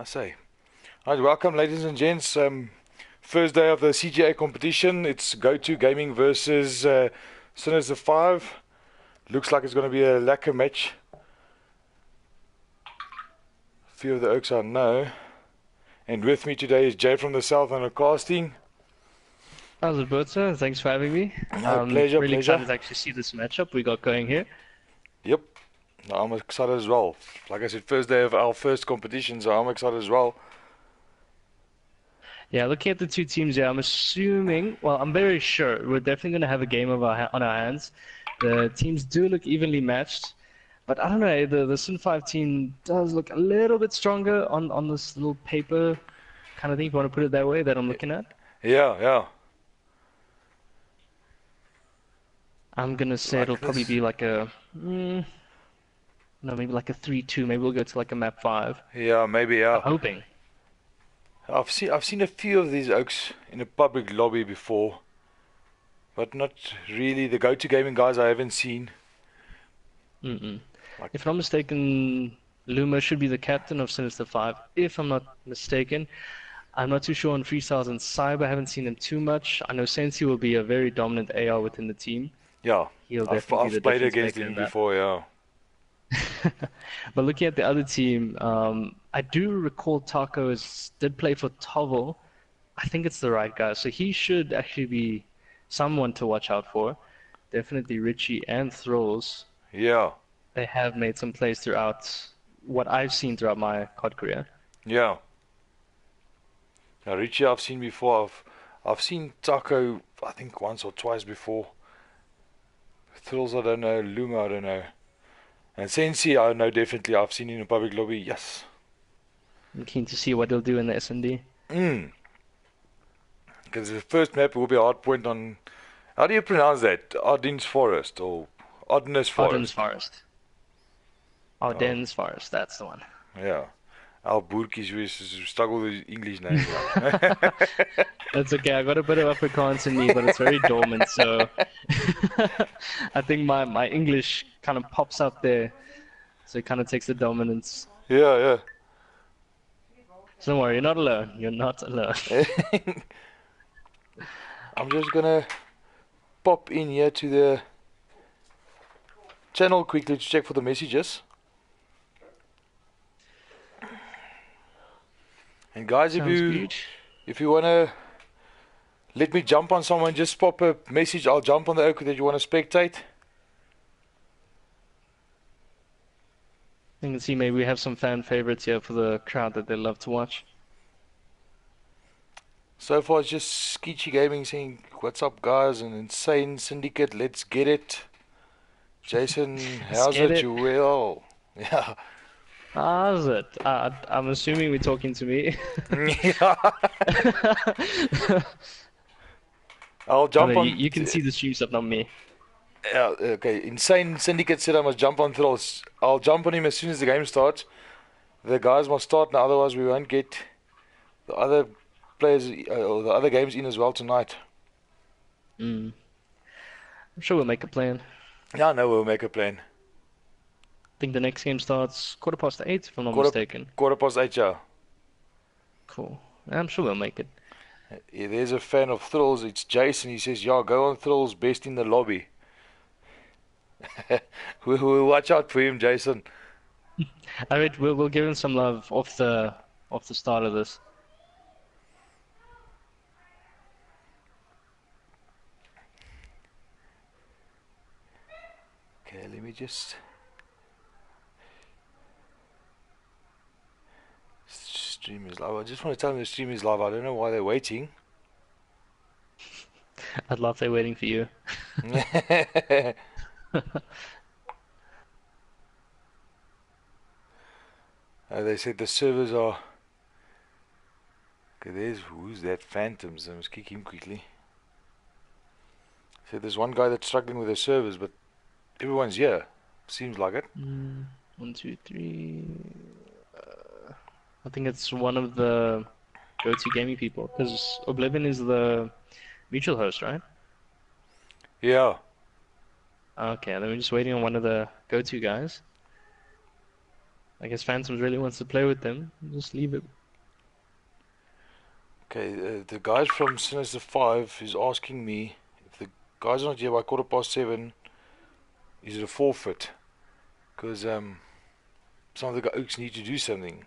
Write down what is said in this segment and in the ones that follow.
I say. All right, welcome, ladies and gents. First day of the CGA competition. It's Go2Gaming versus Sinister5. Looks like it's going to be a lacquer match. A few of the oaks I know. And with me today is Jay from the South on the casting. How's it, Bertha? Thanks for having me. Pleasure, Really pleasure. excited to actually see this matchup we got going here. Yep, I'm excited as well. Like I said, first day of our first competition, so I'm excited as well. Yeah, looking at the two teams here, I'm assuming, well, I'm very sure we're definitely going to have a game of on our hands. The teams do look evenly matched, but I don't know, the Sin5 team does look a little bit stronger on this little paper kind of thing, if you want to put it that way, that I'm looking at. Yeah. I'm going to say it'll Like probably this. be like a, no, maybe like a 3-2. Maybe we'll go to like a map 5. Yeah, maybe, I'm yeah. hoping. I've seen a few of these oaks in a public lobby before, but not really. The Go2Gaming guys I haven't seen. Mm-mm. Like, If I'm not mistaken, Luma should be the captain of Sinister5, if I'm not mistaken. I'm not too sure on freestyles and cyber, I haven't seen him too much. I know Sensi will be a very dominant AR within the team. yeah, He'll definitely be I've the played difference against maker him in that. before. Yeah, But looking at the other team, I do recall Taco did play for Tovel. I think it's the right guy, so he should actually be someone to watch out for. Definitely Richie and Throws. yeah, They have made some plays throughout what I've seen throughout my COD career. yeah. Now Richie I've seen before. I've seen Taco I think once or twice before. Thrills I don't know. Luma I don't know. And Sensi I know definitely. I've seen in a public lobby. Yes. I'm keen to see what they'll do in the S&D. Because the first map will be a hard point on. How do you pronounce that? Ardennes Forest or Ardennes Ardennes Forest? Forest. Oh, Ardennes Forest, that's the one. yeah. Our boertjies we struggle with English names. Yeah. That's okay, I got a bit of Afrikaans in me, but it's very dormant, so I think my English kind of pops up there, so it kind of takes the dominance. Yeah, So don't worry, you're not alone. You're not alone. yeah. I'm just gonna pop in here to the channel quickly to check for the messages. And guys, if Sounds you good. if you wanna let me jump on someone, just pop a message. I'll jump on the oak that you wanna spectate. You can see maybe we have some fan favorites here for the crowd that they love to watch. So far, it's just Skeechy Gaming saying, "What's up, guys?" And Insane Syndicate, let's get it. Jason, Let's how's get it? it. You will? Yeah. How's it? I'm assuming we're talking to me. Yeah. I'll Oh no, jump on. you can see the stream stuff, not me. Yeah, okay. Insane Syndicate said I must jump on Thrills. I'll jump on him as soon as the game starts. The guys must start now, otherwise we won't get the other players or the other games in as well tonight. Mm. I'm sure we'll make a plan. Yeah, no, we'll make a plan. I think the next game starts 8:15, if I'm not Quarter, mistaken. quarter past 8, yeah. Cool. I'm sure we'll make it. Yeah, there's a fan of Thrills. It's Jason. He says, "Yeah, go on Thrills, best in the lobby." We'll watch out for him, Jason. I mean, we'll give him some love off the start of this. Okay, let me just. Stream is live. I just want to tell them the stream is live. I don't know why they're waiting. I'd love they're waiting for you. They said the servers are. Okay, who's that? Phantoms. I must kick him quickly. So there's one guy that's struggling with the servers, but everyone's here. Seems like it. 1, 2, 3. I think it's one of the Go2Gaming people, because Oblivion is the mutual host, right? Yeah. Okay, then we're just waiting on one of the Go2 guys. I guess Phantoms really wants to play with them. Just leave it. Okay, the guys from Sinister5 is asking me if the guys are not here by 7:15, is it a forfeit? Because some of the Oaks need to do something.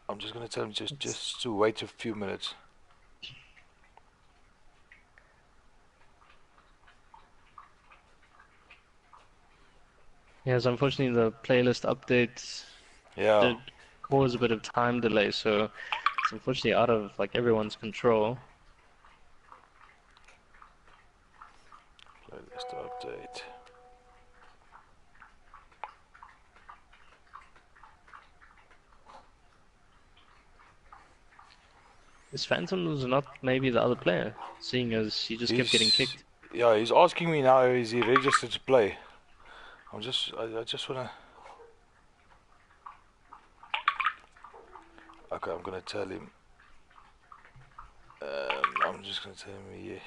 I'm just going to tell them just to wait a few minutes. Yes, unfortunately the playlist update Yeah, did cause a bit of time delay, so it's unfortunately out of like everyone's control. playlist update. Is Phantoms not maybe the other player, seeing as he just kept getting He's kicked? yeah, he's asking me now, is he registered to play? I just wanna. Okay, I'm gonna tell him. I'm just gonna tell him yes.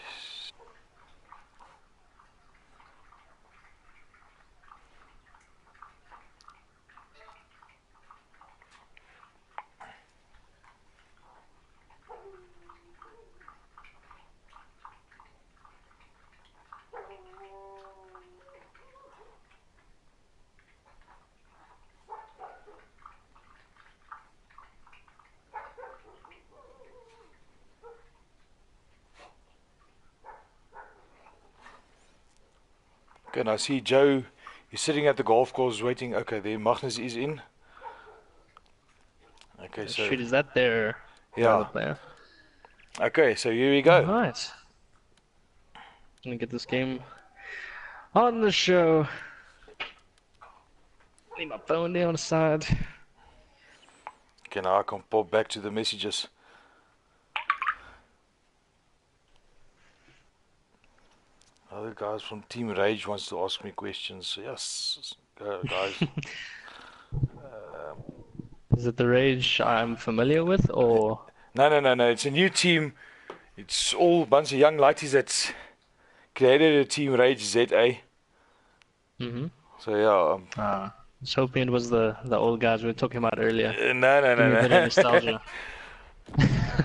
Okay, now I see Joe. He's sitting at the golf course waiting. Okay, there Magnus is in. Okay, so Shoot, is that the other yeah. player? Okay, so here we go. Alright. Gonna get this game on the show. Leave my phone there on the side. Okay, now I can pop back to the messages. Other guys from Team Rage wants to ask me questions. Yes, guys. Is it the Rage I'm familiar with, or? No. It's a new team. It's all a bunch of young lighties that's created a team Rage ZA. Mm-hmm. So yeah. I was hoping it was the old guys we were talking about earlier. No. Give me a bit of nostalgia.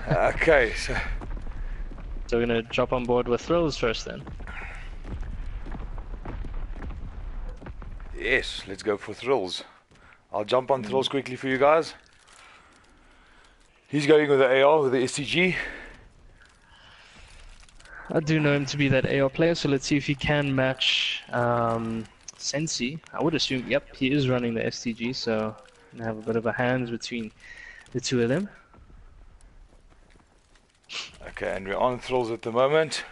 Okay, so So we're gonna jump on board with Thrills first then. yes, let's go for Thrills. I'll jump on Thrills quickly for you guys. He's going with the AR, with the STG. I do know him to be that AR player, so let's see if he can match Sensi. I would assume, yep, he is running the STG, so gonna have a bit of a hands between the two of them. Okay, and we're on Thrills at the moment.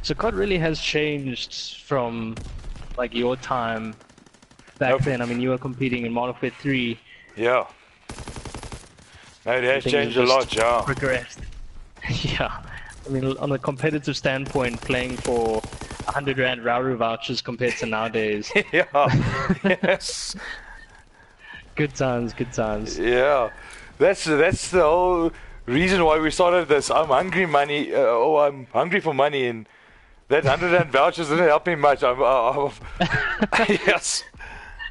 So COD really has changed from like your time back then. I mean, you were competing in Modern Warfare 3. Yeah. No, it has Things changed have a lot, just yeah. progressed. Yeah. I mean, on a competitive standpoint, playing for 100 Rand Rauru vouchers compared to nowadays. Yeah. Yes. Good times, good times. Yeah. That's the whole reason why we started this. I'm hungry money. I'm hungry for money, and that 100 Rand vouchers didn't help me much. Yes.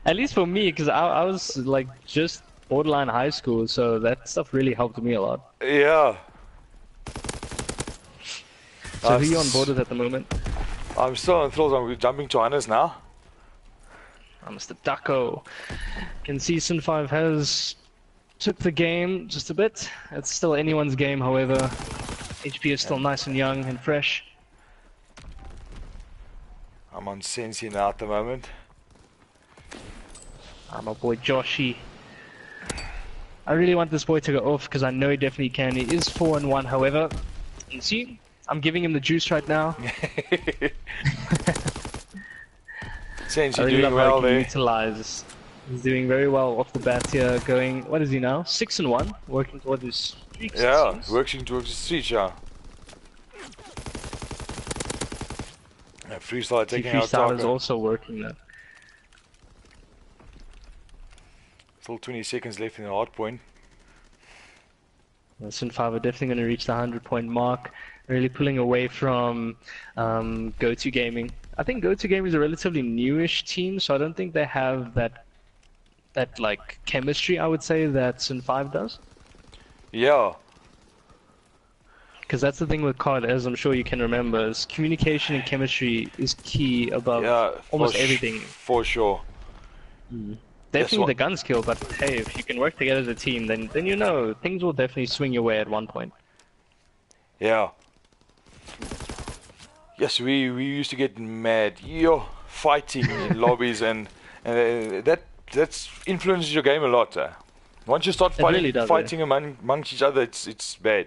At least for me, because I was like just borderline high school, so that stuff really helped me a lot. Yeah. So who are you on board with at the moment? I'm still on Thrills. I'm jumping to Hannes now. Mr. Ducko. Can see Sin5 has took the game just a bit. It's still anyone's game, however. HP is still nice and young and fresh. I'm on Sensi now at the moment. My boy Joshy. I really want this boy to go off because I know he definitely can. He is 4-1, however. You see, I'm giving him the juice right now. Sensi I really doing love how well he can there. utilize. He's doing very well off the bat here, going, what is he now? 6-1, working towards his streak. Yeah, working towards the street, yeah. Freestyle taking out Freestyle is Taco. also working there. Still 20 seconds left in the hard point. Sin5 are definitely going to reach the 100-point mark, really pulling away from Go2Gaming. I think Go2Gaming is a relatively newish team, so I don't think they have that like chemistry, I would say, that Sin5 does. Yeah. Because that's the thing with COD, as I'm sure you can remember, is communication and chemistry is key above Yeah, almost everything. for sure. Definitely the gun skill, but hey, if you can work together as a team, then you know things will definitely swing your way at one point. Yeah. Yes, we used to get mad, fighting in lobbies, and that's influences your game a lot. Once you start Really does, fighting amongst each other, it's bad.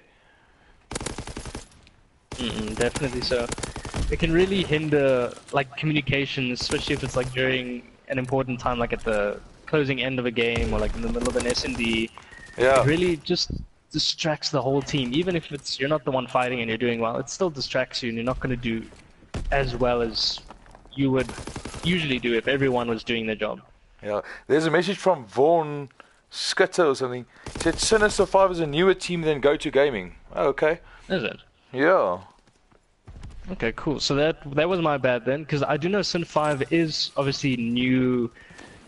Definitely so. It can really hinder like communication, especially if it's like during an important time, like at the closing end of a game or like in the middle of an S&D. Yeah. It really just distracts the whole team. Even if you're not the one fighting and you're doing well, it still distracts you, and you're not going to do as well as you would usually do if everyone was doing their job. Yeah. There's a message from Vaughn Skitter or something. He said Sinister5 is a newer team than Go2Gaming. Oh, okay. Is it? Yeah. Okay, cool. So that was my bad then, because I do know Sin5 is obviously new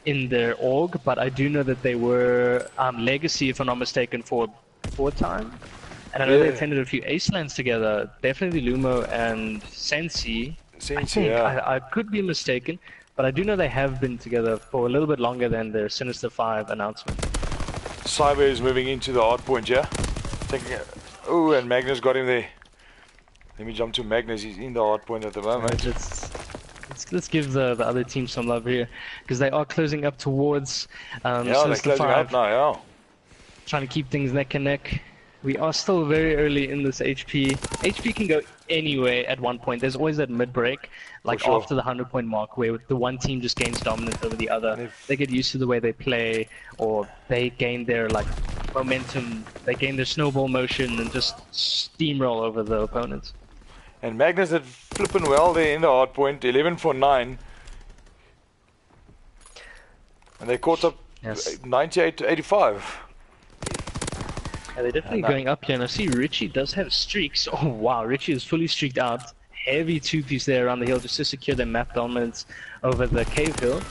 in their org, but I do know that they were Legacy, if I'm not mistaken, for a time. And I know they attended a few Acelands together, definitely Lumo and Sensi. I could be mistaken, but I do know they have been together for a little bit longer than their Sinister5 announcement. Cyber is moving into the hard point, yeah? Oh, and Magnus got him there. Let me jump to Magnus, he's in the hard point at the moment. Let's give the other team some love here, because they are closing up towards yeah, they're closing up now, yeah. Trying to keep things neck and neck. We are still very early in this HP. HP can go anywhere at one point. There's always that mid-break, like after the 100-point mark, where the one team just gains dominance over the other. They get used to the way they play, or they gain their like momentum, they gain their snowball motion and just steamroll over the opponents. And Magnus did flipping well there in the hard point, 11 for 9. And they caught up 98 to 85. Yeah, they're definitely going up here, and I see Richie does have streaks. Oh wow, Richie is fully streaked out. Heavy two-piece there around the hill just to secure their map dominance over the cave hill.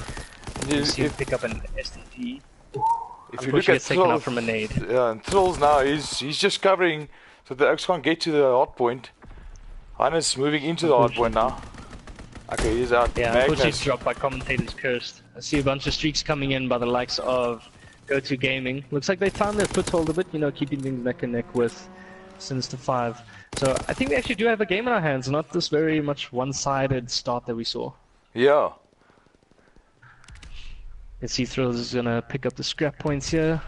You see him pick up an STG. If you look at taken out from a nade. Yeah, and Thrills now, he's just covering so the Oaks can't get to the hard point. Hannes moving into the hard point now. Okay, he's out. Yeah, unfortunately dropped by commentators cursed. I see a bunch of streaks coming in by the likes of Go2Gaming. Looks like they found their foothold a bit, you know, keeping things neck and neck with Sinister5. So I think we actually do have a game in our hands, not this very much one-sided start that we saw. Yeah. Let's see, Thrills is gonna pick up the scrap points here,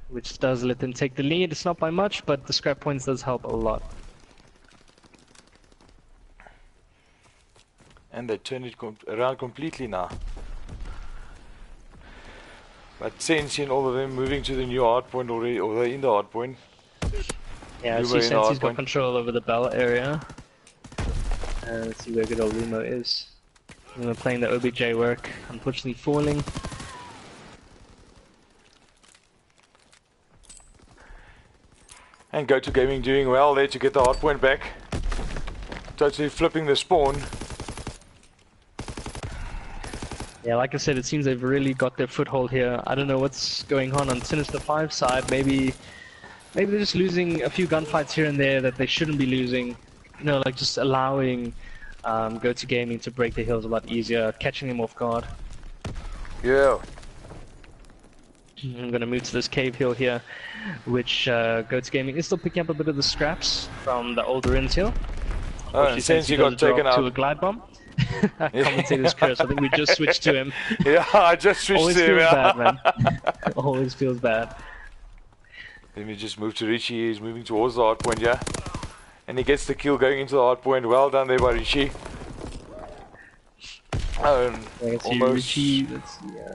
which does let them take the lead. It's not by much, but the scrap points does help a lot. And they turned it around completely now. But Sensi and all of them moving to the new hard point already, or they're in the hard point. Yeah, I see Sensi's got control over the Bell area. Let's see where good old Lumo is. Lumo playing the OBJ work, unfortunately falling. And Go2Gaming doing well there to get the hard point back. Totally flipping the spawn. Yeah, like I said, it seems they've really got their foothold here. I don't know what's going on Sinister5's side. Maybe they're just losing a few gunfights here and there that they shouldn't be losing. You know, like just allowing Go2Gaming to break the hills a lot easier, catching them off guard. Yeah. I'm gonna move to this cave hill here, which Go2Gaming is still picking up a bit of the scraps from the older ends hill. Oh, and Sensi got taken out to a glide bomb. Commentator's curse. I think we just switched to him. Yeah, I just switched to him. Always feels bad, man. Always feels bad. Let me just move to Richie. He's moving towards the hard point, yeah. And he gets the kill going into the hard point. Well done there by Richie.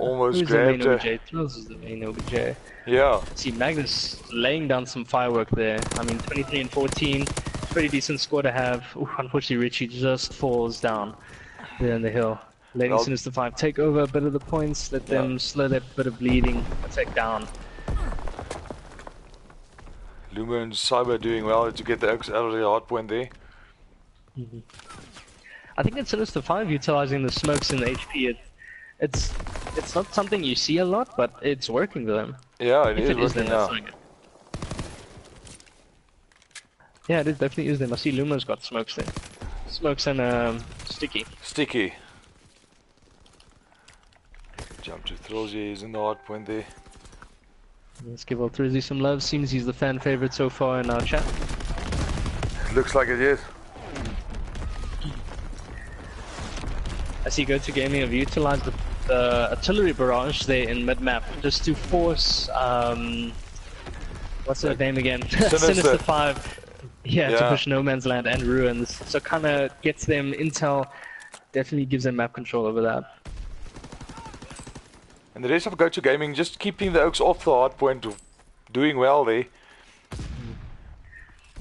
Almost grabbed her. Thrills is the main OBJ. Yeah. See, Magnus laying down some firework there. I mean, 23 and 14. Pretty decent score to have. Ooh, unfortunately, Richie just falls down there in the hill. Letting Sinister5 take over a bit of the points, let them slow that bit of bleeding attack down. Luma and Cyber doing well to get the Oaks out of the hard point there. I think it's Sinister5 utilizing the smokes in the HP. It's not something you see a lot, but it's working for them. Yeah, it If is it is working them, now. that's not good. Yeah, it definitely is them. I see Luma's got smokes there. Smokes and sticky. Sticky. Jump to Thrills, yeah, he's in the hard point there. Let's give old Thrizzy some love. Seems he's the fan favorite so far in our chat. Looks like it, yes. I see Go2Gaming have utilized the artillery barrage there in mid-map just to force, what's her name again? Sinister5. Yeah, to push No Man's Land and Ruins. So kinda gets them intel, definitely gives them map control over that. And the rest of Go2Gaming just keeping the Oaks off the hard point, doing well there.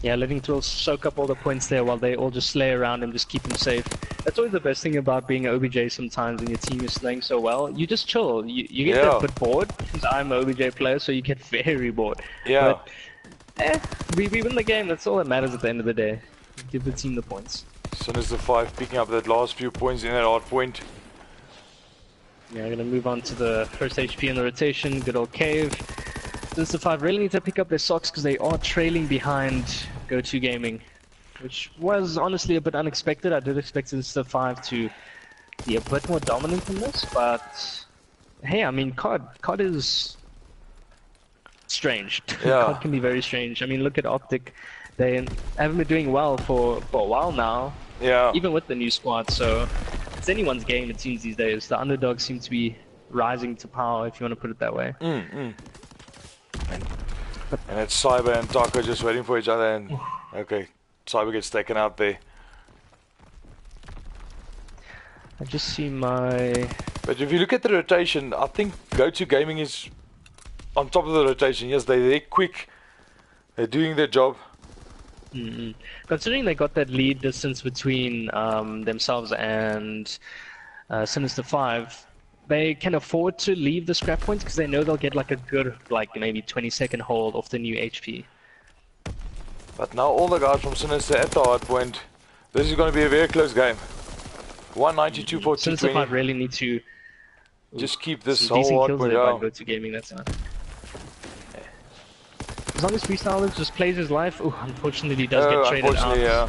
Yeah, letting Thrills soak up all the points there while they all just slay around him, just keep him safe. That's always the best thing about being an OBJ sometimes when your team is playing so well. You just chill. You get a bit bored, because I'm an OBJ player, so you get very bored. Yeah. But, we win the game, that's all that matters at the end of the day. Give the team the points. Sinister5 picking up that last few points in that hard point. Yeah, we're gonna move on to the first HP in the rotation, good old Cave. Sinister5 really need to pick up their socks because they are trailing behind Go2Gaming, which was honestly a bit unexpected. I did expect Sinister5 to be a bit more dominant in this, but hey, I mean, COD is strange. Yeah. COD can be very strange. I mean, look at Optic. They haven't been doing well for a while now, Yeah. even with the new squad, so it's anyone's game it seems these days. The underdogs seem to be rising to power, if you want to put it that way. And it's Cyber and Taco just waiting for each other, and okay, Cyber gets taken out there. I just see my... But if you look at the rotation, I think Go2Gaming is on top of the rotation. Yes, they're quick, they're doing their job. Considering they got that lead distance between themselves and Sinister5, they can afford to leave the scrap points because they know they'll get like a good, like maybe 20-second hold off the new HP. But now all the guys from Sinister at the hard point, this is going to be a very close game. 192 for 220. Sinister5 really need to just keep this some decent whole hard kills point there by down. Go2Gaming, that's fine. As long as Freestyler just plays his life, unfortunately he does get traded out. Yeah.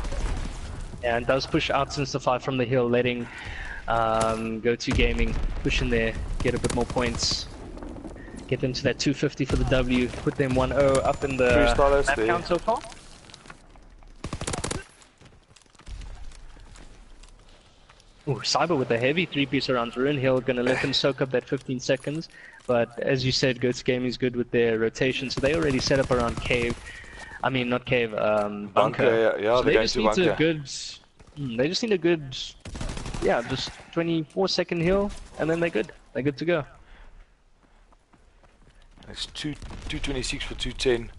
And does push out Sinister5 from the hill, letting Go2Gaming push in there, get a bit more points, get them to that 250 for the W, put them 1-0 up in the map count so far. Ooh, Cyber with a heavy 3-piece around Ruin Hill, gonna let them soak up that 15 seconds. But as you said, Go2Gaming is good with their rotation, so they already set up around Cave. I mean, not Cave, Bunker. Yeah, So they just need a good. They just need a good, yeah, just 24-second heal, and then they're good. They're good to go. It's 226 for 210.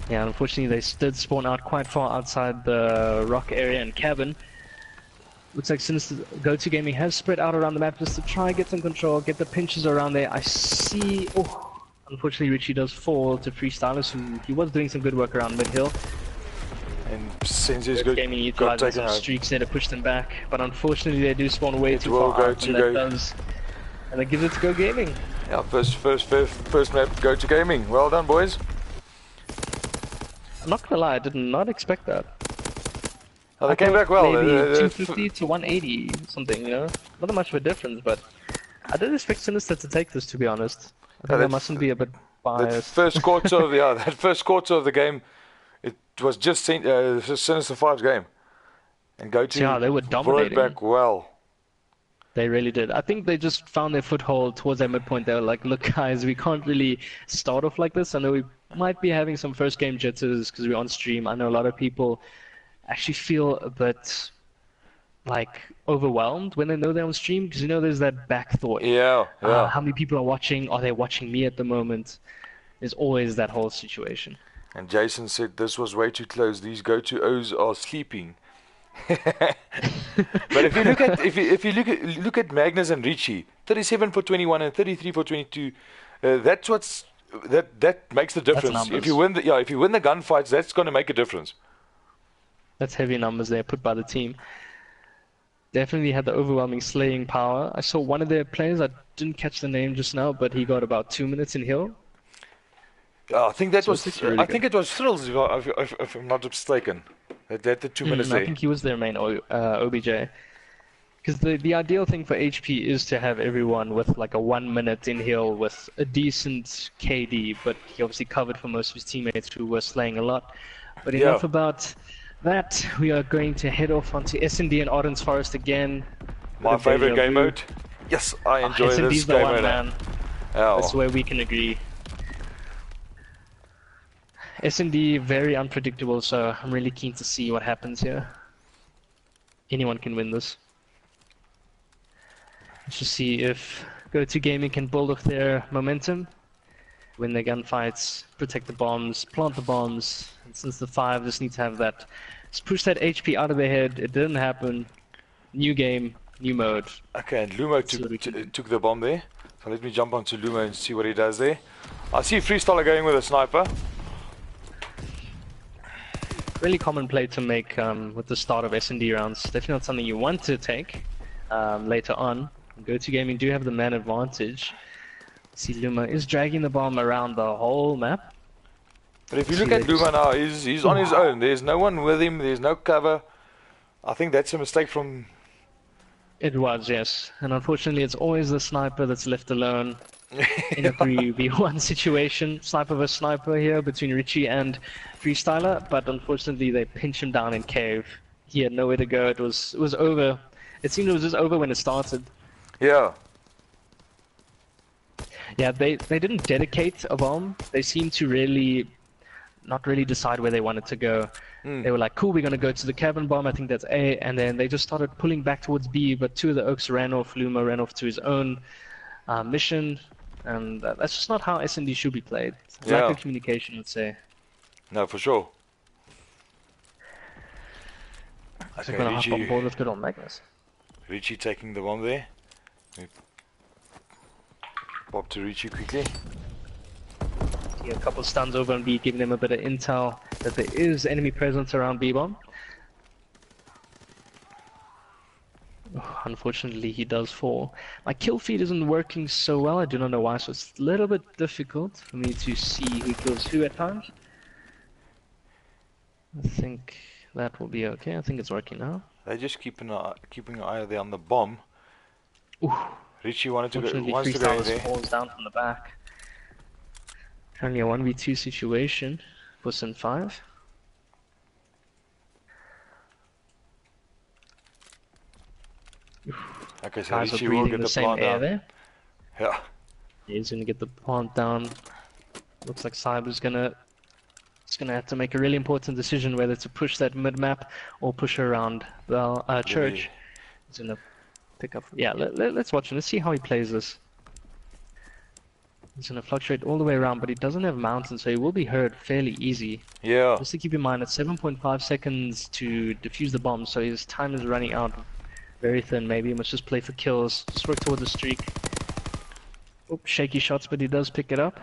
Yeah, unfortunately they did spawn out quite far outside the rock area and cabin. Looks like Sinister Go2Gaming has spread out around the map just to try and get some control, get the pinches around there. I see. Oh, unfortunately Richie does fall to Freestylers, who he was doing some good work around mid hill. And Sensei's good. Gaming utilizing some streaks there to push them back, but unfortunately they do spawn way too far out, and that gives it to Go Gaming. Yeah, first map Go2Gaming. Well done, boys. I'm not gonna lie, I did not expect that. Oh, they came back well. Maybe 250 to 180 something, you know? Not that much of a difference, but I did expect Sinister to take this, to be honest. I think I mustn't be a bit biased. That first quarter of the game, it was just Sinister5's game, and Go2 yeah, they were dominating. brought it back well. They really did. I think they just found their foothold towards their midpoint. They were like, look guys, we can't really start off like this. I know we might be having some first game jitters because we're on stream. I know a lot of people actually feel a bit like overwhelmed when they know they're on stream, because you know there's that back thought. Yeah. How many people are watching? Are they watching me at the moment? There's always that whole situation. And Jason said this was way too close. These Go2Os are sleeping. But if you look at Magnus and Richie, 37 for 21 and 33 for 22. That's what's that makes the difference. If you numbers. win if you win the gunfights, that's going to make a difference. That's heavy numbers there put by the team. Definitely had the overwhelming slaying power. I saw one of their players, I didn't catch the name just now, but he got about 2 minutes in hill. I think that So was it's actually really good. it was Thrills if I'm not mistaken. That the 2 minutes I there. think he was their main OBJ. Because the ideal thing for HP is to have everyone with like a 1 minute in heal with a decent KD, but he obviously covered for most of his teammates who were slaying a lot. But Yeah. enough about that. We are going to head off onto S&D and Arden's Forest again. My favorite game mode. Yes, I enjoy this S&D's the game one, mode. man. That's where we can agree. S&D very unpredictable, so I'm really keen to see what happens here. Anyone can win this. Let's just see if Go2Gaming can build off their momentum, win their gunfights, protect the bombs, plant the bombs. And since the 5 just need to have that, just push that HP out of their head. It didn't happen. New game, new mode. Okay, and Lumo took the bomb there. So let me jump onto Lumo and see what he does there. I see Freestyler going with a sniper. Really common play to make with the start of S&D rounds. Definitely not something you want to take later on. Go2Gaming do have the man advantage. See, Luma is dragging the bomb around the whole map. But if you look at Luma now, he's on his own. There's no one with him. There's no cover. I think that's a mistake from... It was, yes. And unfortunately, it's always the sniper that's left alone in a 3v1 situation. Sniper versus sniper here between Richie and Freestyler. But unfortunately, they pinch him down in cave. He had nowhere to go. It was over. It seemed it was just over when it started. Yeah. Yeah, they didn't dedicate a bomb. They seemed to not really decide where they wanted to go. They were like, cool, we're going to go to the cabin bomb, I think that's A, and then they just started pulling back towards B, but 2 of the Oaks ran off. Luma ran off to his own mission, and that's just not how S&D should be played. Lack of communication, I'd say. No, for sure. Okay, going to hop on board with good old Magnus. Richie taking the bomb there. Pop to Richie quickly. See a couple stuns over on B, giving them a bit of intel that there is enemy presence around B-bomb. Oh, unfortunately, he does fall. My kill feed isn't working so well. I do not know why, so it's a little bit difficult for me to see who kills who at times. I think that will be okay. I think it's working now. They're just keeping an eye there on the bomb. Ooh. Richie wants to go in there. Falls down from the back. Currently a 1v2 situation for Sinister5. Okay, so Guys Richie are will breathing get the the same plant air down. there. Yeah. He's gonna get the plant down. Looks like Cyber's gonna have to make a really important decision whether to push that mid map or push around the church. He's gonna pick up. Yeah, let's watch him. Let's see how he plays this. He's gonna fluctuate all the way around, but he doesn't have mountains, so he will be heard fairly easy. Yeah. Just to keep in mind, it's 7.5 seconds to defuse the bomb, so his time is running out very thin. Maybe he must just play for kills. Just work towards the streak. Oops, shaky shots, but he does pick it up.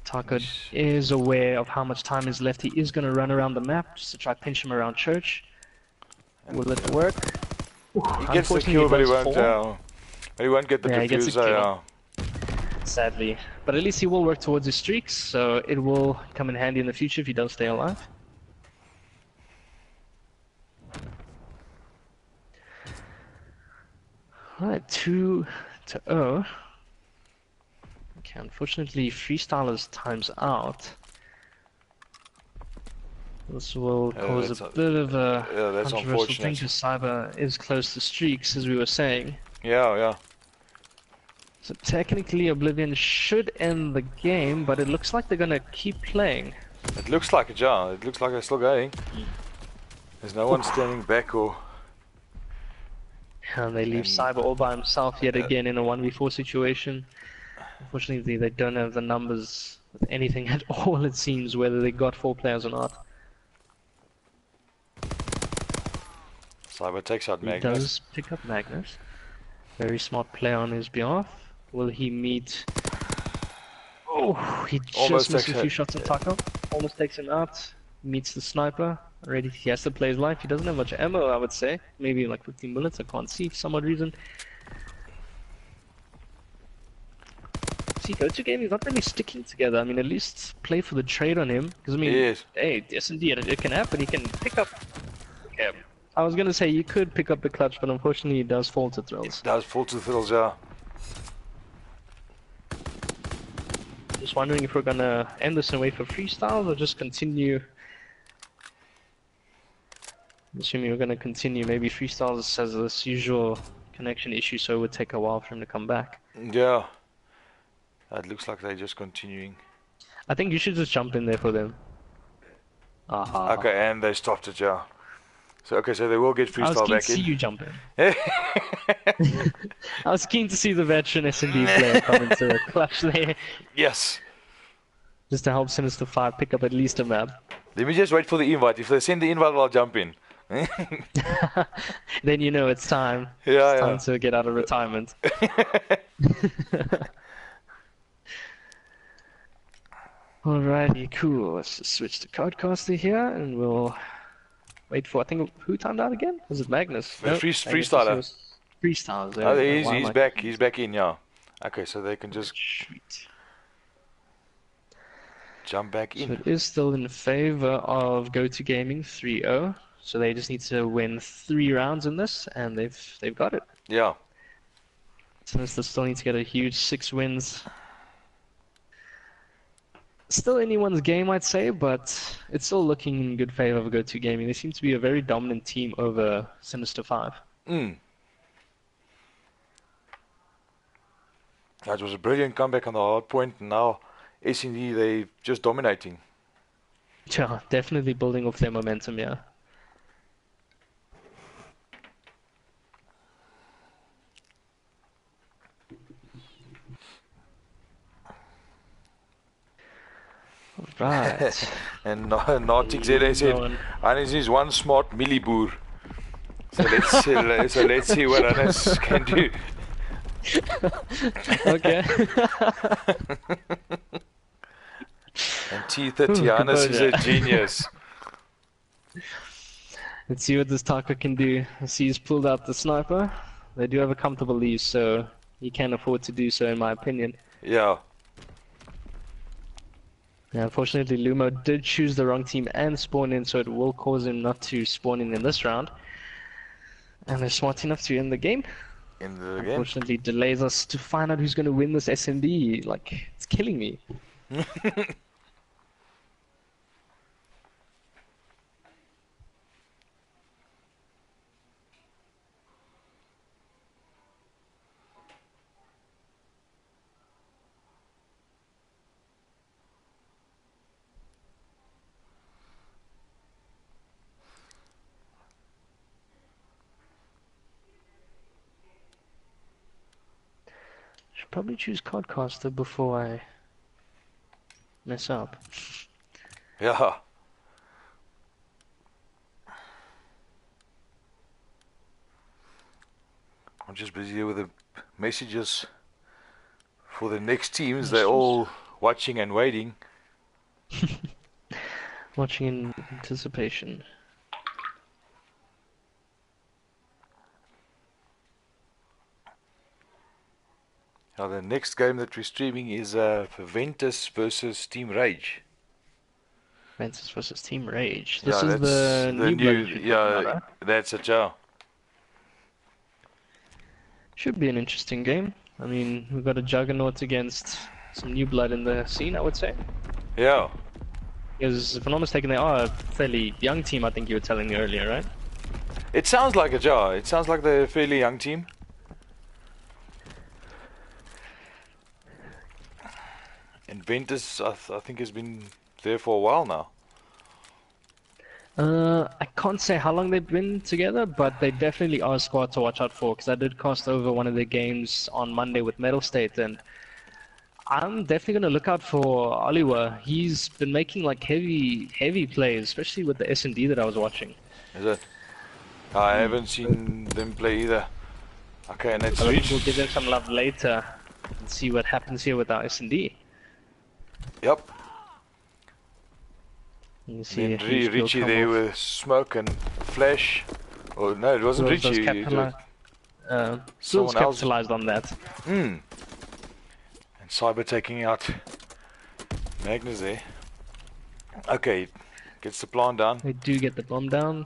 Taka is aware of how much time is left. He is going to run around the map just to try pinch him around church. Will it work? He gets the kill, but he won't get the defuse. Sadly. But at least he will work towards his streaks, so it will come in handy in the future if he does stay alive. Alright, 2-0. Okay, unfortunately, Freestyler's time's out. This will cause a bit of a controversial thing because Cyber is close to streaks, as we were saying. Yeah. So technically, Oblivion should end the game, but it looks like they're gonna keep playing. It looks like it, yeah. It looks like they're still going. There's no one standing back or... And they leave Cyber all by himself yet again in a 1v4 situation. Unfortunately, they don't have the numbers with anything at all, it seems, whether they got 4 players or not. Cyber takes out Magnus. He does pick up Magnus. Very smart play on his behalf. Will he meet Oh, he Almost just missed takes a few it. shots on Taco. Almost takes him out. Meets the sniper. Already, he has to play his life. He doesn't have much ammo, I would say. Maybe like 15 bullets. I can't see for some odd reason. See, Go2Gaming is not really sticking together. I mean, at least play for the trade on him. Because, I mean, Yes. hey, S&D, it can happen. He can pick up... Okay. I was going to say you could pick up the clutch, but unfortunately he does fall to It thrills. does fall to the thrills, yeah. Just wondering if we're going to end this and wait for freestyles or just continue... I'm assuming we're going to continue. Maybe freestyles has this usual connection issue, so it would take a while for him to come back. Yeah. It looks like they're just continuing. I think you should just jump in there for them. Aha. Okay, and they stopped it, yeah. So, okay, so they will get I was freestyle keen back to see in. you jump in. I was keen to see the veteran S&D player come into the clutch there, Yes. just to help Sinister5 pick up at least a map. Let me just wait for the invite. If they send the invite, I'll jump in. Then you know it's time. Yeah, It's time yeah. to get out of retirement. Alrighty, cool. Let's just switch to Cardcaster here, and we'll wait for. I think who timed out again? Was it Magnus? No, Magnus Freestyler. was Freestyles. Oh, There. he's Why am I back. confused? He's back in, yeah. Okay, so they can just Sweet. jump back So in. it is still in favor of Go2Gaming 3-0. So they just need to win 3 rounds in this, and they've got it. Yeah. Sinister still need to get a huge 6 wins. Still anyone's game, I'd say, but it's still looking in good favor of Go2Gaming. They seem to be a very dominant team over Sinister5. That was a brilliant comeback on the hard point, and now S&D, they're just dominating. Yeah, definitely building off their momentum, yeah. Right. And Nautic ZA said, Hannes is one smart milliboer. So let's see what Hannes can do. Okay. And T30, Hannes is a genius. Let's see what this Taka can do. I see he's pulled out the sniper. They do have a comfortable lead, so he can afford to do so, in my opinion. Yeah. Yeah, unfortunately, Lumo did choose the wrong team and spawn in, so it will cause him not to spawn in this round. And they're smart enough to end the game. In the game. Unfortunately, delays us to find out who's going to win this SMD. Like, it's killing me. Should probably choose Codcaster before I mess up. Yeah. I'm just busy here with the messages for the next teams. They're all watching and waiting. Watching in anticipation. Now the next game that we're streaming is Ventus versus Team Rage. Ventus versus Team Rage. This Yeah, is the new blood you're talking about, right? that's it, yeah. Should be an interesting game. I mean, we've got a juggernaut against some new blood in the scene, I would say. Yeah. Because if I'm not mistaken, they are a fairly young team, I think you were telling me earlier, right? It sounds like it, yeah. It sounds like they're a fairly young team. And Ventus, I think, has been there for a while now. I can't say how long they've been together, but they definitely are a squad to watch out for, because I did cast over one of their games on Monday with Metal State, and I'm definitely going to look out for Oliver. He's been making like heavy plays, especially with the S&D that I was watching. Is it? I haven't seen them play either. Okay, and it's I think reached. we'll give them some love later and see what happens here with our S&D. Yep. You see Then a huge kill Richie come there off. with smoke and flash. Oh no, it wasn't Thrills does Richie. Thrills Someone else. capitalized on that. And Cyber taking out Magnus there. Okay, gets the plant down. They do get the bomb down.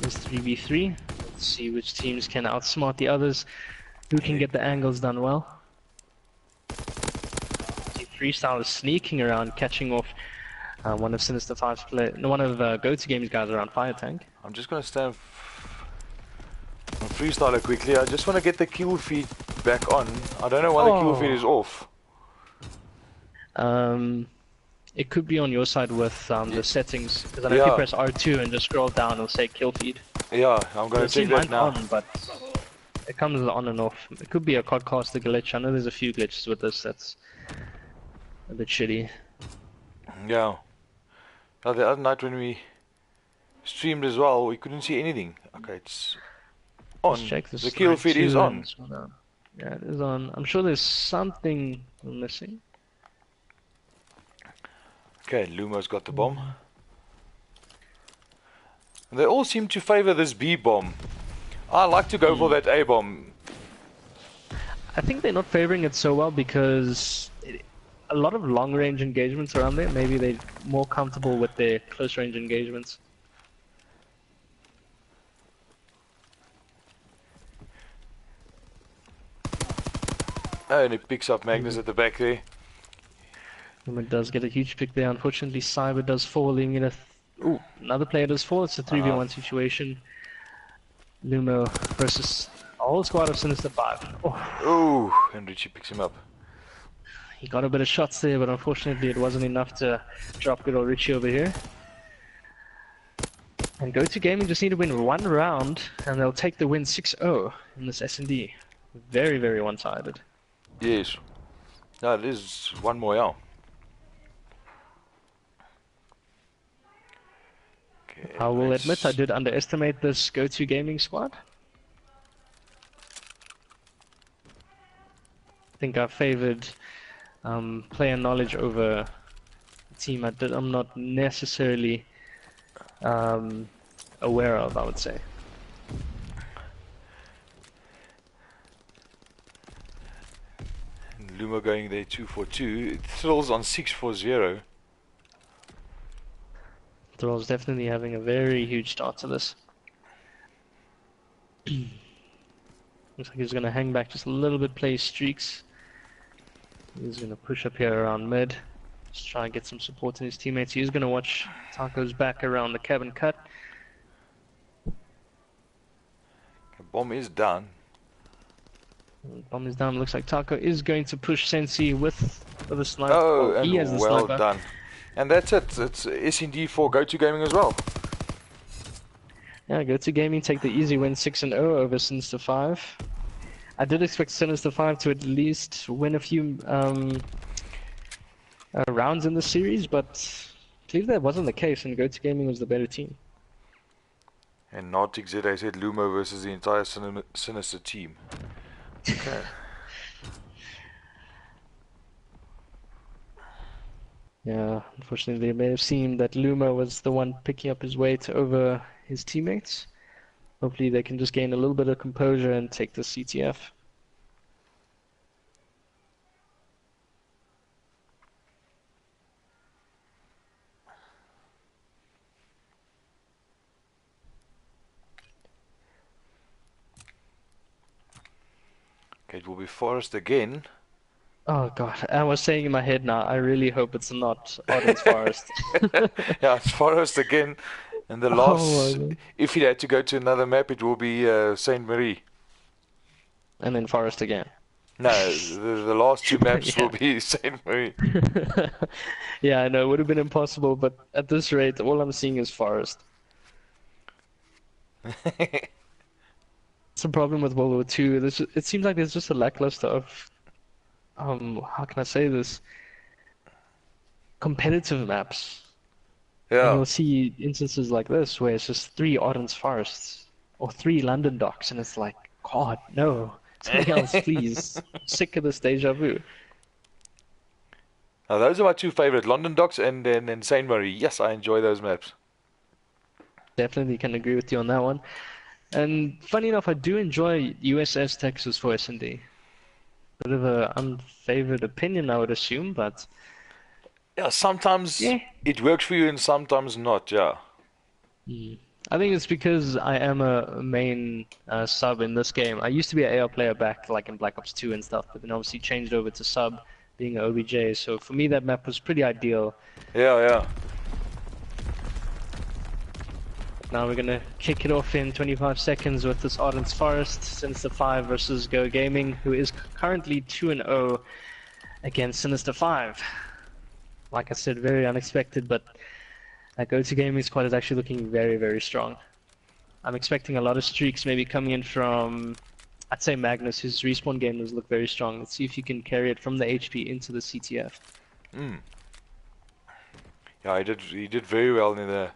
It's 3v3. Let's see which teams can outsmart the others. Who can get the angles done well? See, Freestyle is sneaking around, catching off one of Sinister5's play. No, one of Go2Gaming's guys around Fire Tank. I'm just gonna stand on freestyler quickly. I just want to get the kill feed back on. I don't know why the kill feed is off. It could be on your side with the settings, because I know if you press R2 and just scroll down, it'll say kill feed. Yeah, I'm gonna check that now. On, but it comes on and off. It could be a codcaster glitch. I know there's a few glitches with this that's a bit shitty. Yeah. Now, the other night when we streamed as well, we couldn't see anything. Okay, it's on. Let's check this. The kill feed is on. Yeah, it is on. I'm sure there's something missing. Okay, Lumo's got the bomb. They all seem to favor this B bomb. I like to go for that A bomb. I think they're not favoring it so well because a lot of long range engagements around there. Maybe they're more comfortable with their close range engagements. Oh, and it picks up Magnus at the back there. It does get a huge pick there. Unfortunately, Cyber does fall, leaving in a... Ooh, another player does fall. It's a 3v1 situation. Lumo versus a whole squad of Sinister5. Oh, and Richie picks him up. He got a bit of shots there, but unfortunately it wasn't enough to drop good old Richie over here. And Go2Gaming just need to win one round, and they'll take the win 6-0 in this S&D. Very, very one-sided. Yes. No, it is one more, yeah. Okay, I will admit I did underestimate this Go2Gaming squad. I think I favored player knowledge over team I'm not necessarily aware of, I would say. Lumo going there 2-4-2. It thrills on 6-4-0. Thrall's definitely having a very huge start to this. Looks like he's going to hang back just a little bit, play streaks. He's going to push up here around mid. Just try and get some support in his teammates. He's going to watch Taco's back around the cabin cut. The bomb is down. Bomb is down. Looks like Taco is going to push Sensi with a sniper. Oh, and he has the well sniper. done. And that's it. It's S&D for Go2Gaming as well. Yeah, Go2Gaming take the easy win 6-0 over Sinister5. I did expect Sinister5 to at least win a few rounds in the series, but I believe that wasn't the case, and Go2Gaming was the better team. And Nautic ZA said Lumo versus the entire Sinister team. Okay. Yeah, unfortunately, it may have seemed that Lumo was the one picking up his weight over his teammates. Hopefully they can just gain a little bit of composure and take the CTF. Okay, it will be Forest again. Oh god, I was saying in my head now, I really hope it's not Auden's Forest. Yeah, it's Forest again. And the last, if he had to go to another map, it will be Saint Marie. And then Forest again. No, the last two maps will be Saint Marie. Yeah, I know, it would have been impossible, but at this rate, all I'm seeing is Forest. It's a problem with World War II. It seems like there's just a lackluster of, how can I say this? Competitive maps. Yeah. And you'll see instances like this where it's just 3 Auden's Forests or 3 London Docks, and it's like, God, no. Something else, please. I'm sick of this deja vu. Now those are my two favorite, London Docks and then Saint Marie. Yes, I enjoy those maps. Definitely can agree with you on that one. And funny enough, I do enjoy USS Texas for S&D. Bit of a unfavored opinion, I would assume, but Yeah, sometimes yeah. it works for you and sometimes not, yeah. I think it's because I am a main sub in this game. I used to be an AR player back like in Black Ops 2 and stuff, but then obviously changed over to sub, being an OBJ. So for me, that map was pretty ideal. Yeah, yeah. Now we're gonna kick it off in 25 seconds with this Ardent's Forest, Sinister5 versus Go2Gaming, who is currently 2-0 against Sinister5. Like I said, very unexpected, but Go2Gaming squad is actually looking very, very strong. I'm expecting a lot of streaks maybe coming in from, I'd say Magnus, his respawn gamers look very strong. Let's see if he can carry it from the HP into the CTF. Yeah, he did very well in the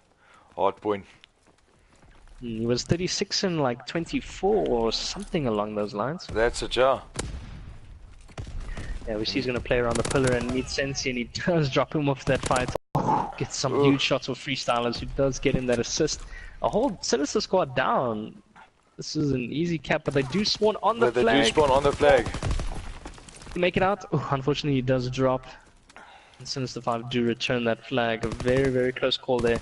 hard point. He was 36 and like 24 or something along those lines. That's it, yeah. Yeah, we see he's going to play around the pillar and meet Sensi, and he does drop him off that fight. Gets some huge shots of freestylers, who does get in that assist. A whole Sinister squad down. This is an easy cap, but they do spawn on the flag. They do spawn on the flag. Make it out. Oh, unfortunately, he does drop. And Sinister5 do return that flag. A very, very close call there.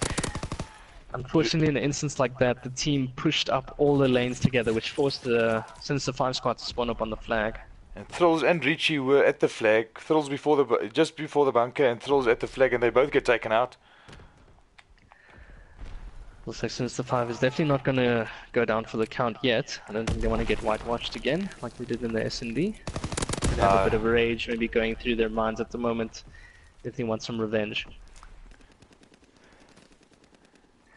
Unfortunately, in an instance like that, the team pushed up all the lanes together, which forced the Sinister5 squad to spawn up on the flag. And Thrills and Richie were at the flag. Thrills just before the bunker, and Thrills at the flag, and they both get taken out. Looks like Sinister5 is definitely not going to go down for the count yet. I don't think they want to get whitewashed again, like we did in the S&D. They have a bit of rage maybe going through their minds at the moment. Definitely want some revenge.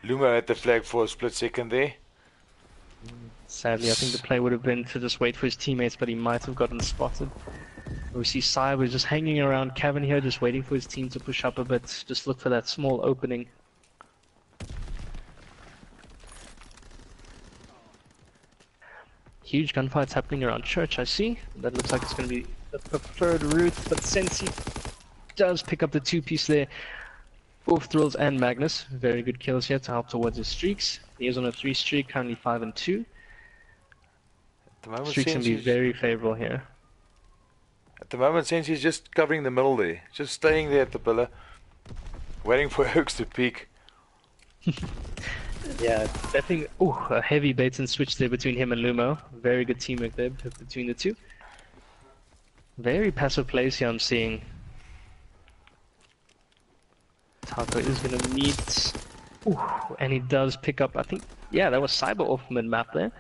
Luma at the flag for a split second there. Sadly, I think the play would have been to just wait for his teammates, but he might have gotten spotted. We see Cyber just hanging around Cavern here, just waiting for his team to push up a bit. Just look for that small opening. Huge gunfights happening around Church, I see. That looks like it's going to be the preferred route, but Sensi does pick up the two-piece there. Both Thrills and Magnus, very good kills here to help towards his streaks. He is on a 3 streak, currently 5 and 2. At the moment, Streaks can be very favorable here. At the moment, Sensi's just covering the middle there, just staying there at the pillar, waiting for Oaks to peek. Yeah, definitely. Oh, a heavy bait and switch there between him and Lumo. Very good teamwork there between the two. Very passive plays here I'm seeing. Taco is going to meet. Ooh, and he does pick up, I think, yeah, that was Cyber off mid-map there.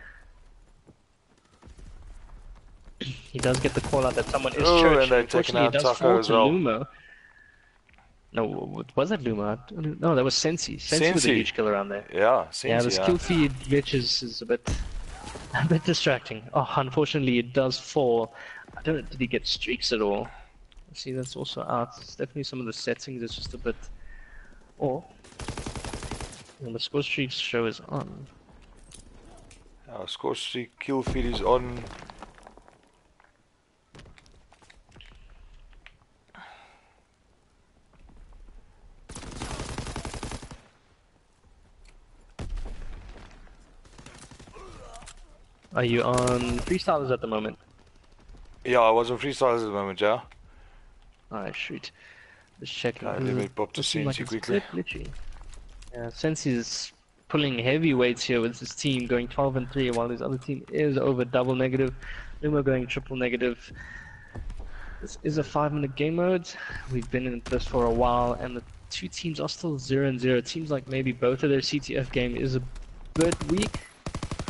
He does get the call out that someone is Church. And they're taking out he does Taco fall as to well. Lumo. No, was that Lumo? No, that was Sensi. Sensi with a huge kill around there. Yeah, Sensi. Yeah, the skill feed glitch is a bit distracting. Oh, unfortunately, it does fall. I don't know, did he get streaks at all? See, that's also out. It's definitely some of the settings. It's just a bit. Or the score streaks show is on. Our score streak kill feed is on. Are you on freestylers at the moment? Yeah, I was on freestylers at the moment, yeah. Alright, shoot. Just checking. Let me pop to Sensi quickly. Yeah, Sensi is pulling heavy weights here with his team, going 12 and 3, while his other team is over double negative. Lumo going triple negative. This is a 5-minute game mode. We've been in this for a while, and the two teams are still 0 and 0. It seems like maybe both of their CTF game is a bit weak.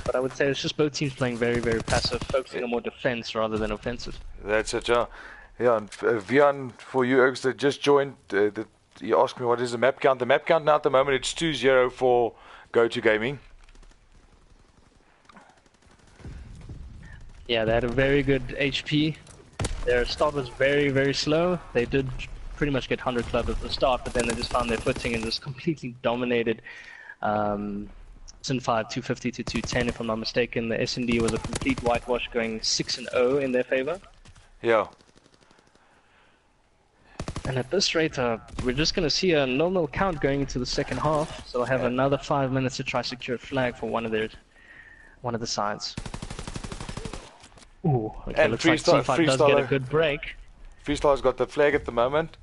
But I would say it's just both teams playing very, very passive, focusing on more defense rather than offensive. That's it, yeah. Yeah, and Vian, for you Oaks that just joined, you asked me what is the map count. The map count now at the moment, it's 2-0 for Go2Gaming. Yeah, they had a very good HP. Their start was very, very slow. They did pretty much get 100 club at the start, but then they just found their footing and just completely dominated. Sin5 250 to 210 if I'm not mistaken. The S&D was a complete whitewash, going 6 and 0 in their favor. Yeah. And at this rate, we're just going to see a 0-0 count going into the second half. So they'll have another 5 minutes to try secure a flag for one of the sides. Ooh, okay, And looks like C5 does get a good break. Freestyle's got the flag at the moment.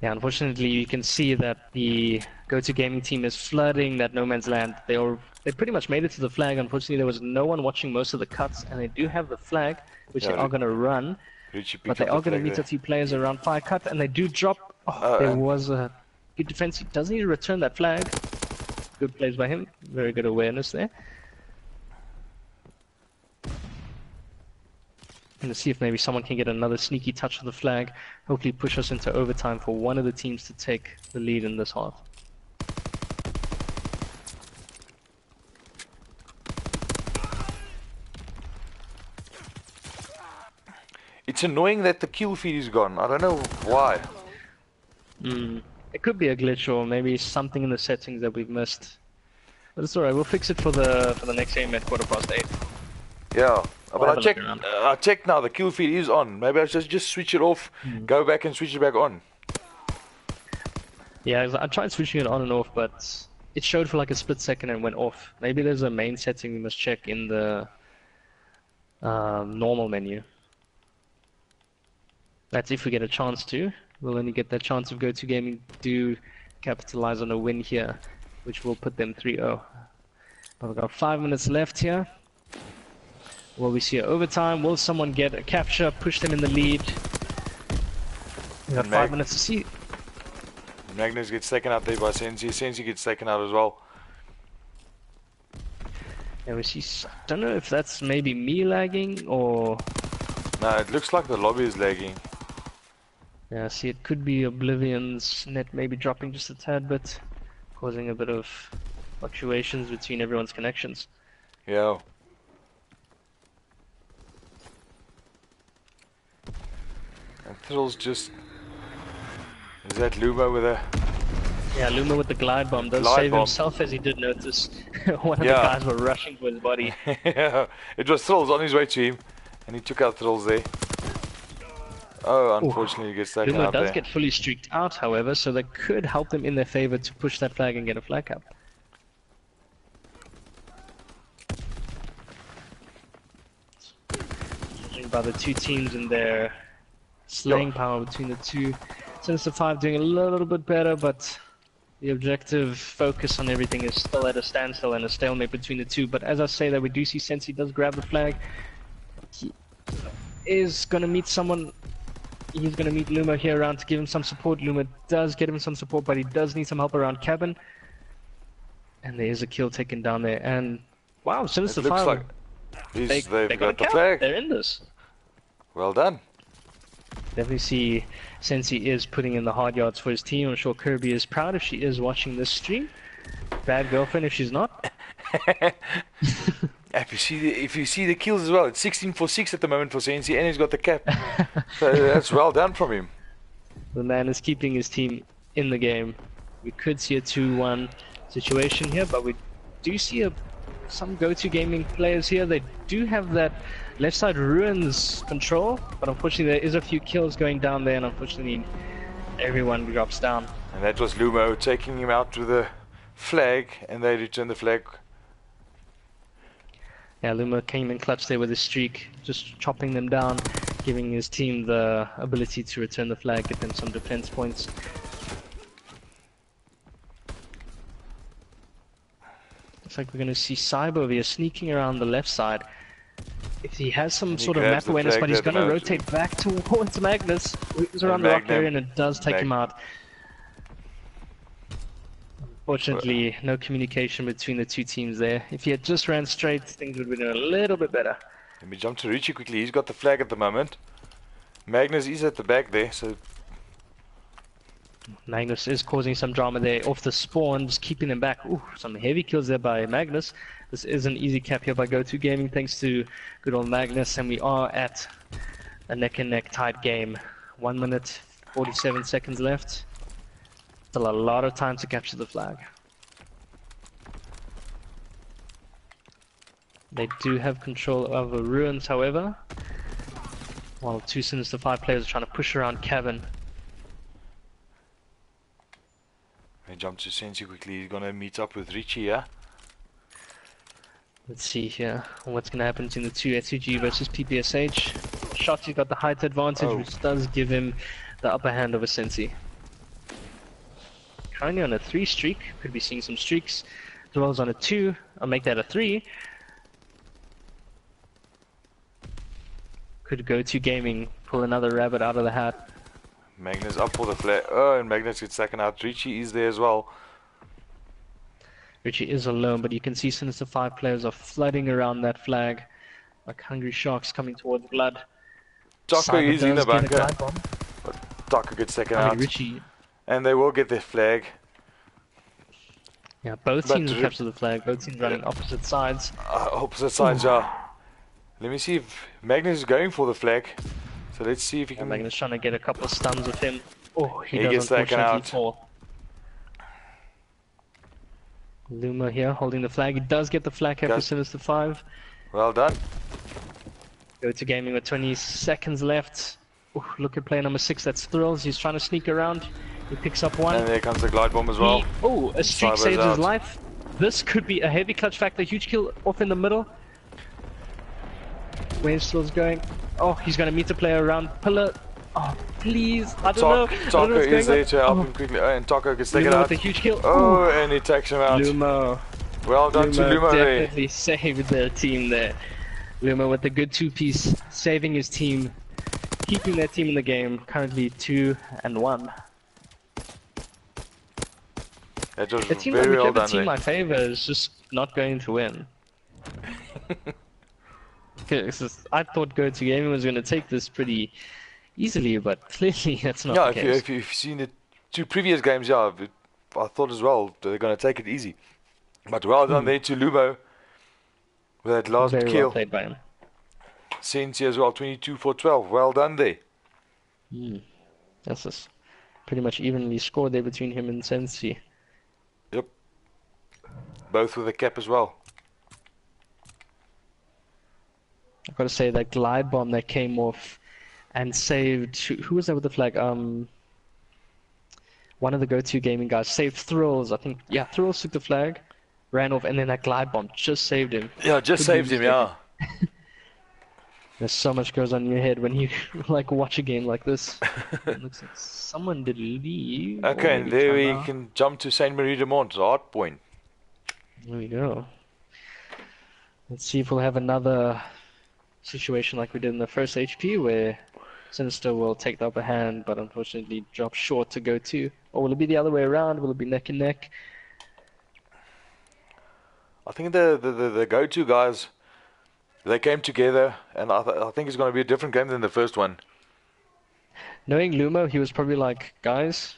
Yeah, unfortunately, you can see that the Go2Gaming team is flooding that no man's land. They pretty much made it to the flag. Unfortunately, there was no one watching most of the cuts, and they do have the flag, which they are going to run. But they are going to meet a few players around 5 cut, and they do drop. Oh, there was a good defense. He does need to return that flag. Good plays by him. Very good awareness there. And to see if maybe someone can get another sneaky touch of the flag. Hopefully push us into overtime for one of the teams to take the lead in this half. It's annoying that the kill feed is gone. I don't know why. It could be a glitch or maybe something in the settings that we've missed. But it's alright, we'll fix it for the next game at 8:15. Yeah, but I checked now, the kill feed is on. Maybe I should just switch it off, go back and switch it back on. Yeah, I tried switching it on and off, but it showed for like a split second and went off. Maybe there's a main setting we must check in the normal menu. That's if we get a chance to. We'll only get that chance of Go2Gaming do capitalize on a win here, which will put them 3-0. But we've got 5 minutes left here. Will we see an overtime? Will someone get a capture, push them in the lead? We've got 5 minutes to see. Magnus gets taken out there by Sensi. Sensi gets taken out as well. Yeah, we see. Don't know if that's maybe me lagging or. No, it looks like the lobby is lagging. Yeah, see, it could be Oblivion's net maybe dropping just a tad bit, causing a bit of fluctuations between everyone's connections. Yeah. And Thrill's just... Is that Luma with a... Yeah, Luma with the glide bomb does save himself, as he did notice. One of the guys were rushing for his body. Yeah, it was Thrill's on his way to him, and he took out Thrill's there. Oh, unfortunately, he gets taken out there. Luma does get fully streaked out, however, so that could help them in their favor to push that flag and get a flag up. Judging by the two teams and their slaying power between the two, Sinister5 doing a little bit better, but the objective focus on everything is still at a standstill and a stalemate between the two. But as I say that, we do see Sensi does grab the flag. He is going to meet someone. He's going to meet Luma here around to give him some support. Luma does get him some support, but he does need some help around cabin. And there is a kill taken down there. And wow, Sinister5. Looks like they've got the flag. They're in this. Well done. Definitely see Sensi is putting in the hard yards for his team. I'm sure Kirby is proud if she is watching this stream. Bad girlfriend if she's not. If you see the kills as well, it's 16 for 6 at the moment for Sensi, and he's got the cap. So that's well done from him. The man is keeping his team in the game. We could see a 2-1 situation here, but we do see some Go2Gaming players here. They do have that left side ruins control, but unfortunately there is a few kills going down there, and unfortunately everyone drops down. And that was Lumo taking him out with a flag, and they return the flag. Yeah, Luma came in clutch there with his streak, just chopping them down, giving his team the ability to return the flag, get them some defense points. Looks like we're going to see Cyber over here sneaking around the left side. If he has some sort of map awareness, but he's going to rotate back towards Magnus, who's around the rock area, and it does take him out. Unfortunately, no communication between the two teams there. If he had just ran straight, things would have been a little bit better. Let me jump to Richie quickly. He's got the flag at the moment. Magnus is at the back there, so... Magnus is causing some drama there off the spawn, just keeping them back. Ooh, some heavy kills there by Magnus. This is an easy cap here by Go2Gaming, thanks to good old Magnus, and we are at a neck-and-neck tied game. 1 minute, 47 seconds left. Still a lot of time to capture the flag. They do have control over ruins, however, while two Sinister5 players are trying to push around cabin. jump to Sensi quickly. He's gonna meet up with Richie, yeah? Let's see here what's going to happen between the two, SCG versus PPSH. Shotzi's got the height advantage, which does give him the upper hand over Sensi. Currently on a 3 streak, could be seeing some streaks. Dwell's on a 2, I'll make that a 3. Could Go2Gaming pull another rabbit out of the hat. Magnus up for the flag. Oh, and Magnus gets taken out. Richie is there as well. Richie is alone, but you can see Sinister5 players are flooding around that flag like hungry sharks coming towards blood. Taco is in the bunker, but Taco gets taken out. Richie. And they will get their flag. Yeah, both teams have captured the flag, both teams running opposite sides. Opposite sides, yeah. Let me see if Magnus is going for the flag. So let's see if he can... Magnus trying to get a couple of stuns with him. Oh, he gets taken out. Fall. Luma here holding the flag. He does get the flag here for Sinister5. Well done. Go2Gaming with 20 seconds left. Ooh, look at player number 6, that's Thrills. He's trying to sneak around. He picks up one. And there comes the glide bomb as well. Oh, a streak saves his life. This could be a heavy clutch factor. Huge kill off in the middle. Where's Thrills going? Oh, he's going to meet the player around pillar. Oh, please. I don't know. Taco is there to help him quickly. Oh, and Taco gets taken out. With a huge kill. Oh, and he takes him out. Luma. Well done to Luma there. Definitely saved their team there. Luma with a good 2-piece, saving his team, keeping their team in the game. Currently 2-1. That was it seems very like well whichever done team I favor is just not going to win. I thought Go2Gaming was going to take this pretty easily, but clearly that's not the case. Yeah, if you've seen the 2 previous games, yeah, I thought as well they're going to take it easy. But well done there to Lumo with that last Very kill. Well played by him. Sensi as well, 22 for 12. Well done there. That's just pretty much evenly scored there between him and Sensi. Yep. Both with a cap as well. I've got to say that glide bomb that came off and saved... Who was that with the flag? One of the Go2Gaming guys saved Thrills. I think, yeah, Thrills took the flag, ran off, and then that glide bomb just saved him. Yeah, just saved him, yeah. There's so much goes on in your head when you like watch a game like this. It looks like someone did leave. Okay, and there we can jump to Saint Marie de Mont, hard point. There we go. Let's see if we'll have another situation like we did in the first HP where Sinister will take the upper hand, but unfortunately drop short to Go2. Or will it be the other way around? Will it be neck and neck? I think the Go2 guys, they came together, and I think it's going to be a different game than the first one. Knowing Lumo, he was probably like, guys,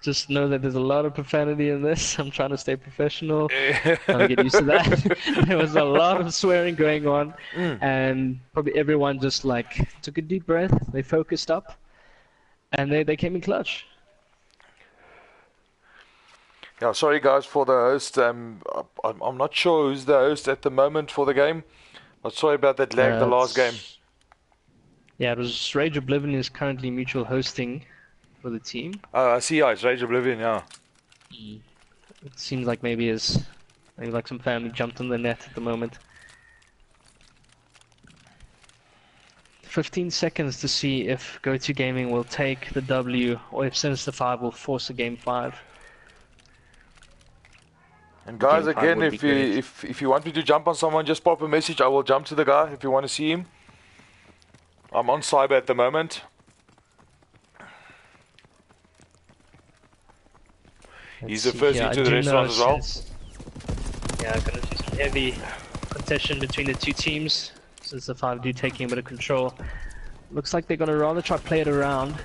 just know that there's a lot of profanity in this. I'm trying to stay professional. Trying to get used to that. There was a lot of swearing going on, and probably everyone just like took a deep breath. They focused up, and they came in clutch. Yeah, sorry guys for the host. I'm not sure who's the host at the moment for the game. But sorry about that lag the last game. Yeah, it was Rage Oblivion is currently mutual hosting for the team. Oh, I see. Yeah, it's Rage Oblivion. Yeah. It seems like maybe like some family jumped on the net at the moment. 15 seconds to see if Go2Gaming will take the W or if Sinister5 will force a game 5. And guys, again, if you want me to jump on someone, just pop a message. I will jump to the guy if you want to see him. I'm on cyber at the moment. He's the first into the restaurant as well. Yeah, gonna see some heavy contention between the two teams. Sinister5 do taking a bit of control. Looks like they're gonna rather try play it around.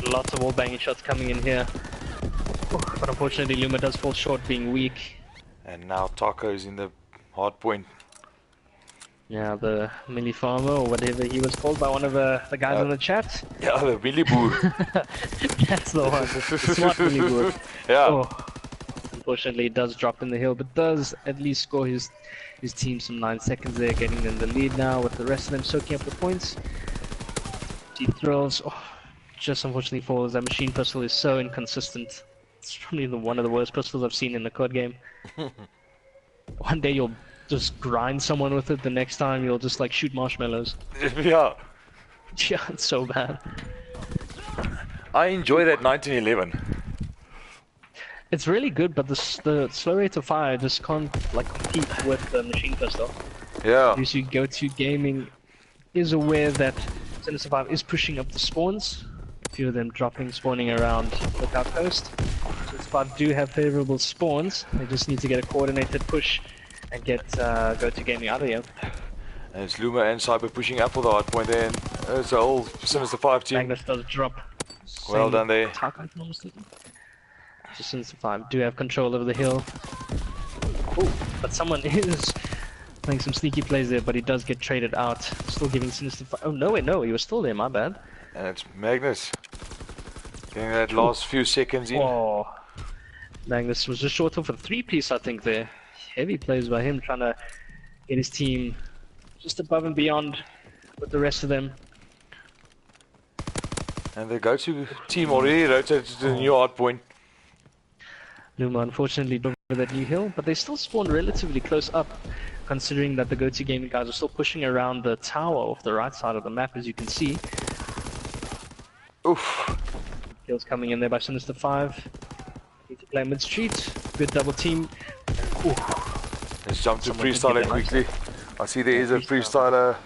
Lots of wall banging shots coming in here. But unfortunately Luma does fall short, being weak. And now Taco's in the hard point. Yeah, the Millie Farmer, or whatever he was called by one of the guys in the chat. Yeah, the Millie Boor. That's the one, the smart Millie Boor. Yeah. Oh, unfortunately it does drop in the hill, but does at least score his team some 9 seconds there, getting them the lead now with the rest of them soaking up the points. Deep throws. Oh, just unfortunately falls. That machine pistol is so inconsistent. It's probably one of the worst pistols I've seen in the COD game. One day you'll just grind someone with it, the next time you'll just like shoot marshmallows. Yeah. Yeah, it's so bad. I enjoy that 1911. It's really good, but the slow rate of fire just can't like compete with the machine pistol. Yeah. You see, Go2Gaming is aware that Sinister5 is pushing up the spawns. A few of them spawning around Lookout Post. Sinister5 do have favorable spawns. They just need to get a coordinated push and get Go2Gaming out of here. And it's Luma and Cyber pushing up for the hard point there, and it's the whole Sinister5 team. Magnus does drop. Well done there. So Sinister5 do have control over the hill. Oh, but someone is playing some sneaky plays there, but he does get traded out. Still giving Sinister5. Oh no, wait, no, he was still there. My bad. And it's Magnus getting that last few seconds in. Oh, Magnus was just short of a 3-piece, I think. There, heavy plays by him, trying to get his team just above and beyond with the rest of them. And the Go2 team already rotated to the new hard point. Luma unfortunately don't go that new hill, but they still spawn relatively close up, considering that the Go2Gaming guys are still pushing around the tower off the right side of the map, as you can see. Oof. Kills coming in there by Sinister5. Need to play mid-street. Good double team. Oof. Let's jump to freestyler quickly. I see there is a freestyler,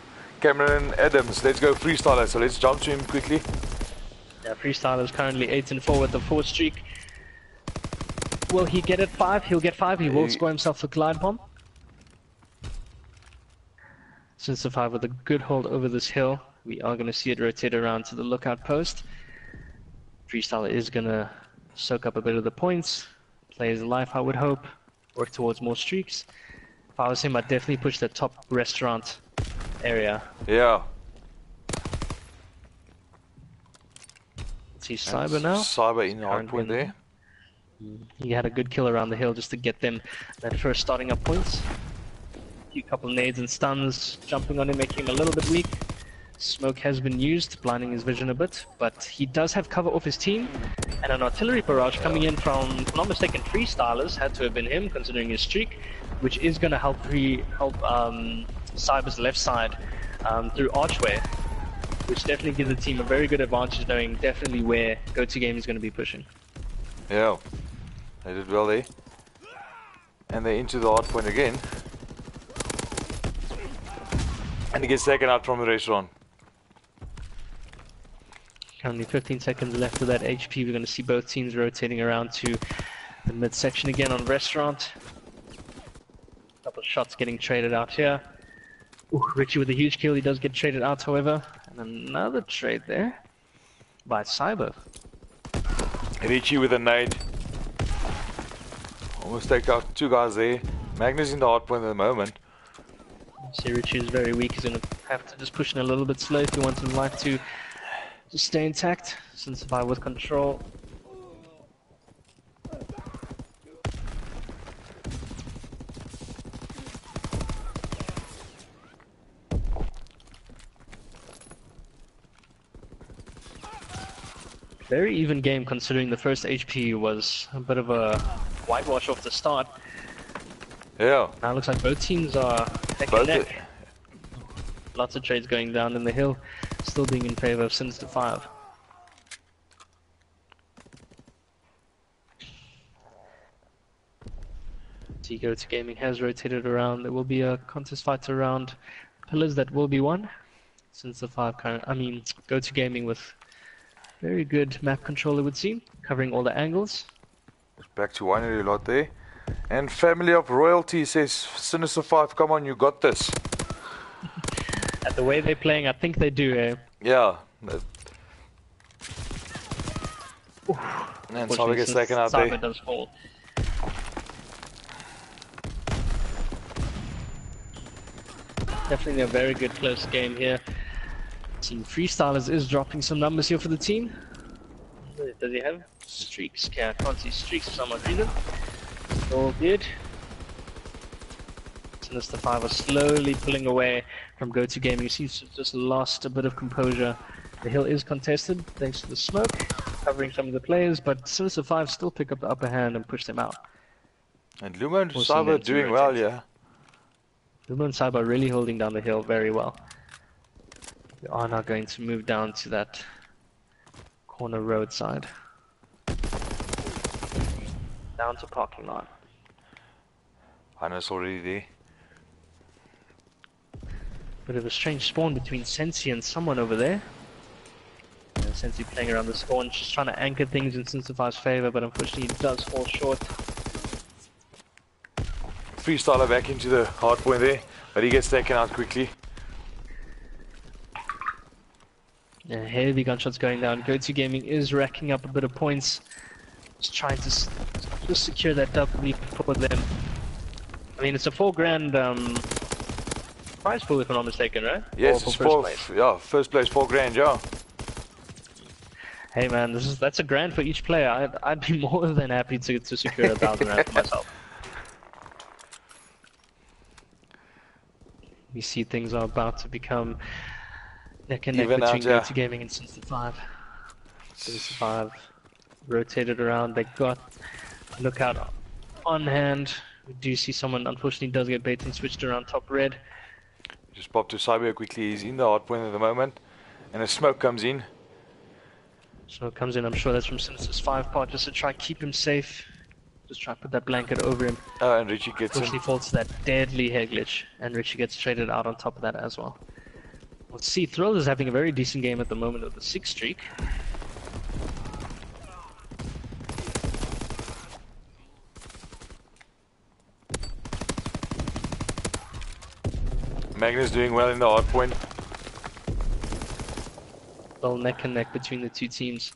Cameron Adams. Let's go freestyler, so let's jump to him quickly. Yeah, freestyler is currently 8-4 with the 4 streak. Will he get it 5? He'll get 5. He will score himself a glide bomb. Sinister5 with a good hold over this hill. We are going to see it rotate around to the lookout post. Freestyler is going to soak up a bit of the points. Play his life, I would hope. Work towards more streaks. If I was him, I'd definitely push the top restaurant area. Yeah. See Cyber now. Cyber in the hard point there. He had a good kill around the hill just to get them that first starting up points. A few couple nades and stuns jumping on him, making him a little bit weak. Smoke has been used, blinding his vision a bit, but he does have cover off his team. And an artillery barrage coming in from, if I'm not mistaken, freestylers. Had to have been him, considering his streak, which is going to help Cyber's left side through Archway, which definitely gives the team a very good advantage, knowing definitely where Go2Gaming is going to be pushing. Yeah, they did well there. And they're into the hard point again. And he gets taken out from the restaurant. Currently 15 seconds left of that HP. We're going to see both teams rotating around to the midsection again on restaurant. A couple of shots getting traded out here. Ooh, Richie with a huge kill. He does get traded out, however. And another trade there by Cyber. Richie with a nade. Almost take out 2 guys there. Magnus in the hard point at the moment. See, Richie is very weak. He's going to have to just push in a little bit slow if he wants his life to stay intact. Sinister5 with control. Very even game, considering the first HP was a bit of a whitewash off the start. Yeah. Now it looks like both teams are neck and neck. Lots of trades going down in the hill, still being in favor of Sinister5. Go2Gaming has rotated around. There will be a contest fight around pillars that will be won. Sinister5 Go2Gaming with very good map control, it would seem, covering all the angles. Back to winery a lot there. And Family of Royalty says, Sinister5, come on, you got this. At the way they're playing, I think they do, eh? Yeah. And Cyber gets taken out there. Cyber does fall. Definitely a very good close game here. Team Freestylers is dropping some numbers here for the team. Does he have streaks? Okay, I can't see streaks for some odd reason. All good. Sinister5 are slowly pulling away from Go2Gaming. He seems to have just lost a bit of composure The hill is contested thanks to the smoke, covering some of the players, but Sinister5 still pick up the upper hand and push them out. And Luma and Forcing them Cyber to doing well, rotate. yeah. Luma and Cyber are really holding down the hill very well. We are now going to move down to that corner roadside. Down to parking lot. Hannes already there. Bit of a strange spawn between Sensi and someone over there. Sensi playing around the spawn, just trying to anchor things in Sinister5's favor, but unfortunately he does fall short. Freestyler back into the hard point there, but he gets taken out quickly. Yeah, heavy gunshots going down. Go2Gaming is racking up a bit of points. Just trying to just secure that W for them. I mean, it's a $4,000 prize pool if I'm not mistaken, right? Yes, it's first place, $4,000, yeah. Hey man, that's $1,000 for each player. I'd be more than happy to secure $1,000 for myself. We see things are about to become neck and neck Even between out, Go2Gaming and Sinister5. Sinister5 rotated around. They got lookout on hand. We do see someone unfortunately does get bait and switched around top red. Just pop to Cyber quickly. He's in the hard point at the moment, and a smoke comes in. Smoke comes in. I'm sure that's from Sinister's 5 part, just to try and keep him safe. Just try and put that blanket over him. And Richie gets Unfortunately him. falls to that deadly hair glitch, and Richie gets traded out on top of that as well. Let's see, Thrill is having a very decent game at the moment with a 6 streak. Magnus doing well in the hard point. Well, neck and neck between the two teams.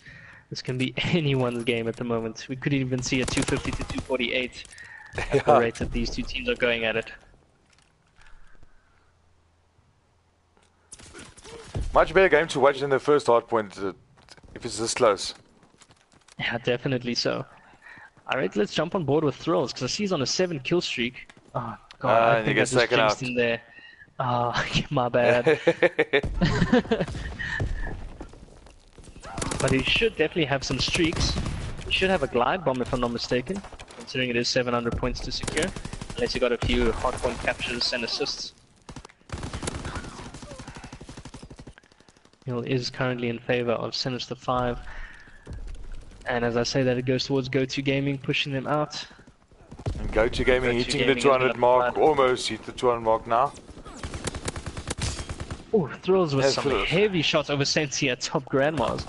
This can be anyone's game at the moment. We could even see a 250 to 248 at the rate that these two teams are going at it. Much better game to watch than the first hard point, if it's this close. Yeah, definitely so. Alright, let's jump on board with Thrills, because I see he's on a 7 kill streak. Oh god, I and he think I gets just taken jinxed out. in there. Ah, my bad. But he should definitely have some streaks. He should have a glide bomb if I'm not mistaken, considering it is 700 points to secure. Unless he got a few hard point captures and assists. Hill is currently in favor of Sinister5. And as I say that, it goes towards Go2Gaming, pushing them out. And Go2Gaming hitting the Go2Gaming 200 mark, almost hit the 200 mark now. Oh, Thrills with some Thrills. heavy shots over Sensi at top grandmas.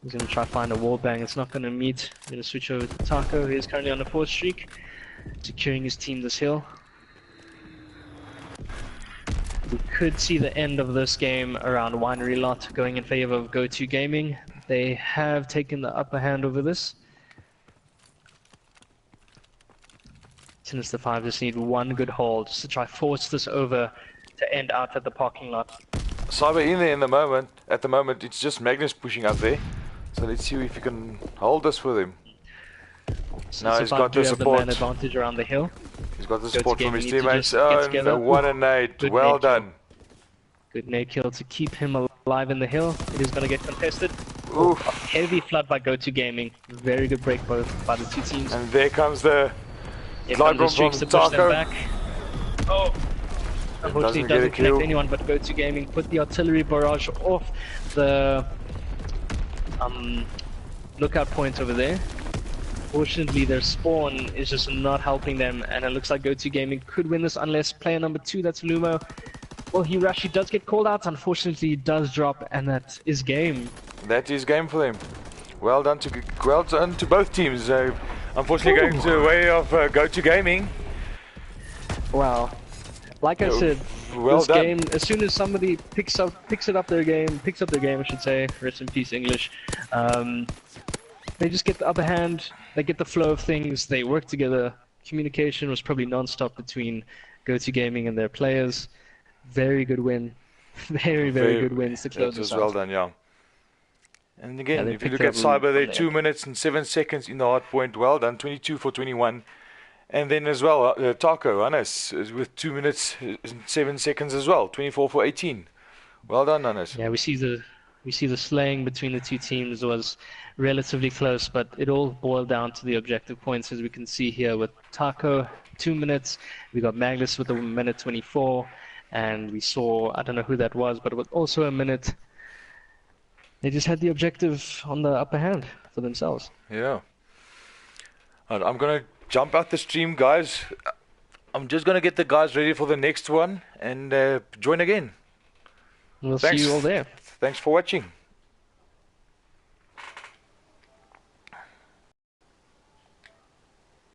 He's going to try to find a wall bang, it's not going to meet. Going to switch over to Taco, who is currently on a 4th streak, securing his team this hill. We could see the end of this game around Winery Lot going in favor of Go2Gaming. They have taken the upper hand over this. Sinister5 just need one good hold just to try force this over to end out at the parking lot. Cyber in there at the moment it's just Magnus pushing up there. So let's see if he can hold this with him. Now he's got the support. Man advantage around the hill. He's got the support from his Go2Gaming need to teammates. just get Oh, together. and 1 and 8. Good Well nade done. kill. Good nade kill to keep him alive in the hill. It is going to get contested. Oof. Heavy flood by Go2Gaming. Very good break by the two teams. And there comes the Here glide comes the bomb streaks to from push them Taco. back. Oh! Unfortunately, it Doesn't get a doesn't connect kill. anyone but Go2Gaming. Put the artillery barrage off the lookout point over there. Fortunately, their spawn is just not helping them, and it looks like Go2Gaming could win this unless player number 2, that's Lumo. Well, he does get called out. Unfortunately, he does drop, and that is game. That is game for them. Well done to both teams. Unfortunately, going to the way of Go2Gaming. Wow. Like I said, well this done. game, as soon as somebody picks up their game, I should say, rest in peace English, they just get the upper hand, they get the flow of things, they work together. Communication was probably non-stop between Go2Gaming and their players. Very good win. Very good wins to close It was this well out. done, yeah. And again, they if you picked look up at Cyber, they're from 2 there. minutes and 7 seconds in the hard point. Well done, 22 for 21. And then as well, Taco, Hannes, is with 2 minutes and 7 seconds as well, 24 for 18. Well done, Nanes. Yeah, we see the slaying between the two teams was relatively close, but it all boiled down to the objective points, as we can see here with Taco 2 minutes. We got Magnus with a minute 24, and we saw, I don't know who that was, but it was also a minute. They just had the objective on the upper hand for themselves. Yeah. And I'm gonna jump out the stream, guys. I'm just gonna get the guys ready for the next one and join again. We'll see Thanks. you all there. Thanks for watching.